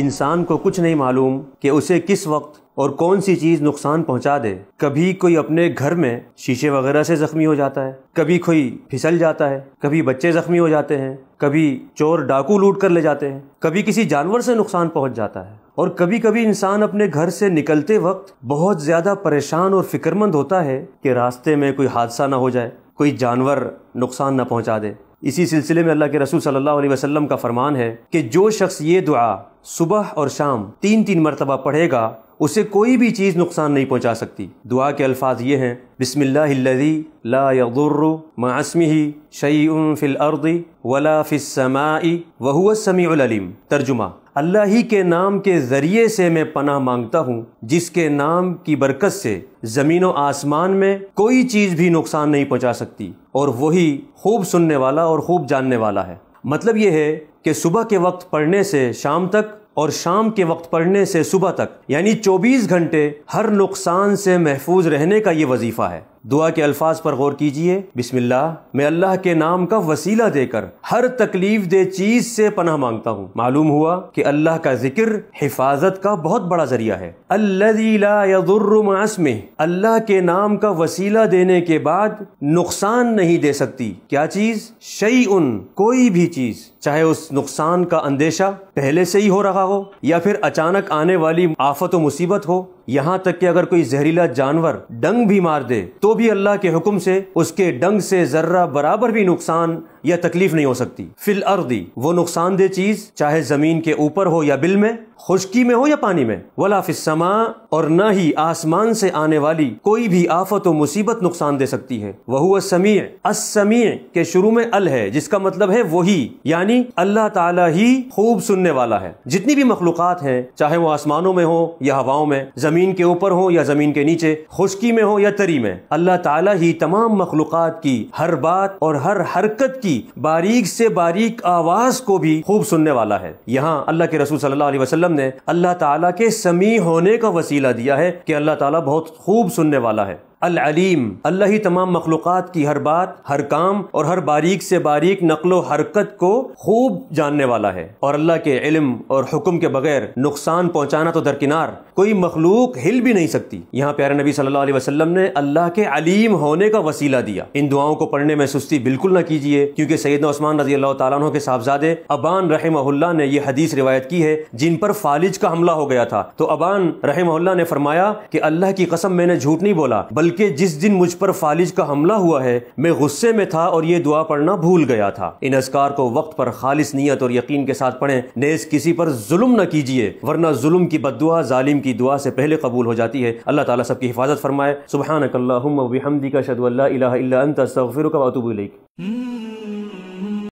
انسان کو کچھ نہیں معلوم کہ اسے کس وقت اور کون سی چیز نقصان پہنچا دے۔ کبھی کوئی اپنے گھر میں شیشے وغیرہ سے زخمی ہو جاتا ہے، کبھی کوئی پھسل جاتا ہے، کبھی بچے زخمی ہو جاتے ہیں، کبھی چور ڈاکو لوٹ کر لے جاتے ہیں، کبھی کسی جانور سے نقصان پہنچ جاتا ہے، اور کبھی کبھی انسان اپنے گھر سے نکلتے وقت بہت زیادہ پریشان اور فکر مند ہوتا ہے کہ راستے میں کوئی حادثہ نہ ہو جائے، کوئی جانور نقصان نہ پہنچا دے۔ اسی سلسلے میں اللہ کے رسول صلی اللہ علیہ وسلم کا فرمان ہے کہ جو شخص یہ دعا صبح اور شام 3 مرتبہ پڑھے گا اسے کوئی بھی چیز نقصان نہیں پہنچا سکتی۔ دعا کے الفاظ یہ ہیں: بسم اللہ الذی لا یضر مع اسمہ شیء فی الارض ولا فی السماء وہو السمیع العلیم۔ ترجمہ: اللہ ہی کے نام کے ذریعے سے میں پناہ مانگتا ہوں جس کے نام کی برکت سے زمین و آسمان میں کوئی چیز بھی نقصان نہیں پہنچا سکتی، اور وہی خوب سننے والا اور خوب جاننے والا ہے۔ مطلب یہ ہے کہ صبح کے وقت پڑھنے سے شام تک اور شام کے وقت پڑھنے سے صبح تک، یعنی 24 گھنٹے ہر نقصان سے محفوظ رہنے کا یہ وظیفہ ہے۔ دعا کے الفاظ پر غور کیجئے: بسم اللہ، میں اللہ کے نام کا وسیلہ دے کر ہر تکلیف دہ چیز سے پناہ مانگتا ہوں۔ معلوم ہوا کہ اللہ کا ذکر حفاظت کا بہت بڑا ذریعہ ہے۔ الذی لا یضر مع اسمہ، اللہ کے نام کا وسیلہ دینے کے بعد نقصان نہیں دے سکتی کیا چیز؟ شیء، کوئی بھی چیز، چاہے اس نقصان کا اندیشہ پہلے سے ہی ہو رہا ہو یا پھر اچانک آنے والی آفت و مصیبت ہو، یہاں تک کہ اگر کوئی زہریلا جانور ڈنگ بھی مار دے تو بھی اللہ کے حکم سے اس کے ڈنگ سے ذرہ برابر بھی نقصان یا تکلیف نہیں ہو سکتی۔ فی الارض، وہ نقصان دہ چیز چاہے زمین کے اوپر ہو یا بل میں، خشکی میں ہو یا پانی میں، ولا فی السماء، اور نہ ہی آسمان سے آنے والی کوئی بھی آفت و مصیبت نقصان دے سکتی ہے۔ وہو السمیع، السمیع کے شروع میں ال ہے جس کا مطلب ہے وہی، یعنی اللہ تعالیٰ ہی خوب سننے والا ہے۔ جتنی بھی مخلوقات ہیں، چاہے وہ آسمانوں میں ہو یا ہواؤں میں، زمین کے اوپر ہو یا زمین کے نیچے، خشکی میں ہو یا تری میں، اللہ تعالیٰ ہی تمام مخلوقات کی ہر بات اور ہر حرکت کی باریک سے باریک آواز کو بھی خوب سننے والا ہے۔ یہاں اللہ کے رسول صلی اللہ علیہ وسلم نے اللہ تعالیٰ کے سمیع ہونے کا وسیلہ دیا ہے کہ اللہ تعالیٰ بہت خوب سننے والا ہے۔ العلیم، اللہ ہی تمام مخلوقات کی ہر بات، ہر کام اور ہر باریک سے باریک نقل و حرکت کو خوب جاننے والا ہے، اور اللہ کے علم اور حکم کے بغیر نقصان پہنچانا تو درکنار، کوئی مخلوق ہل بھی نہیں سکتی۔ یہاں پیارے نبی صلی اللہ علیہ وسلم نے اللہ کے علیم ہونے کا وسیلہ دیا۔ ان دعاؤں کو پڑھنے میں سستی بالکل نہ کیجیے، کیونکہ سیدنا عثمان رضی اللہ تعالیٰ عنہ کے صاحبزادے ابان رحمہ اللہ نے یہ حدیث روایت کی ہے جن پر فالج کا حملہ ہو گیا تھا، تو ابان رحمہ اللہ نے فرمایا کہ اللہ کی قسم میں نے جھوٹ نہیں بولا، بلکہ جس دن مجھ پر فالج کا حملہ ہوا ہے میں غصے میں تھا اور یہ دعا پڑھنا بھول گیا تھا۔ ان اذکار کو وقت پر خالص نیت اور یقین کے ساتھ پڑھیں، نیز کسی پر ظلم نہ کیجیے، ورنہ ظلم کی بد دعا ظالم کی دعا سے پہلے قبول ہو جاتی ہے۔ اللہ تعالیٰ سب کی حفاظت فرمائے۔ سبحانک اللہم و بحمدک، اشہد ان لا الہ الا انت، استغفرک و اتوب الیک۔